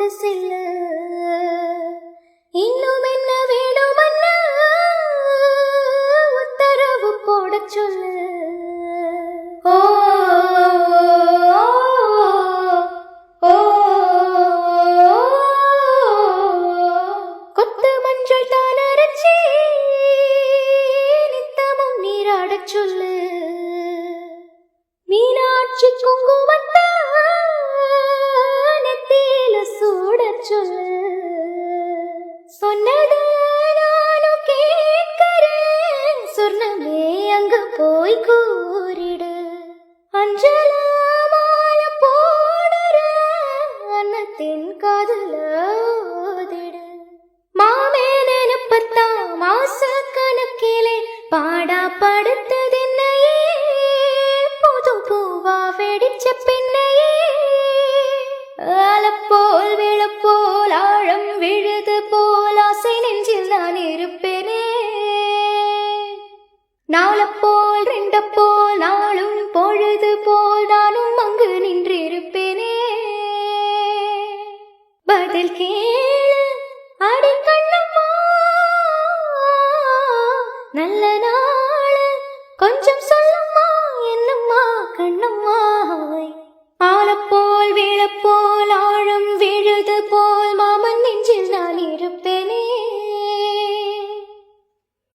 கொண்டு செல்ல. இன்னும் என்ன வேணுமன்னா உத்தரவு போட சொல்லு. ஓ கொத்து மஞ்சள் தான் அரைச்சி நித்தமும் நீராட சொல்லு. மீனாட்சி குங்குமத்தை நெத்தியில சூட சொல்லு. சொன்னது நானும் கேட்கிறேன், சொர்ணமே அங்கு போய் கூறிடு. அஞ்சல மாலை போடுற அன்னத்தின் காதல ஓதிடு. மாமே நினைப்பத்தா மாச கணக்கிலே பாடா படுத்ததென்னையே, புது பூவா வெடிச்ச பெண்ணையே. அலப்போல் விழப்போல் ஆழம் விழுது போல் ஆசை நெஞ்சில் நான் இருப்பேனே. நாளப்போல் ரெண்டப்போல் நாளும் பொழுது போல் நானும் அங்கு நின்றிருப்பேனே. பதில் கேளு அடி கண்ணம்மா, நல்ல நாள் கொஞ்சம் சொல்லம்மா என்னம்மா கண்ணம்மா. ஆலப்போல் வீழப்போல்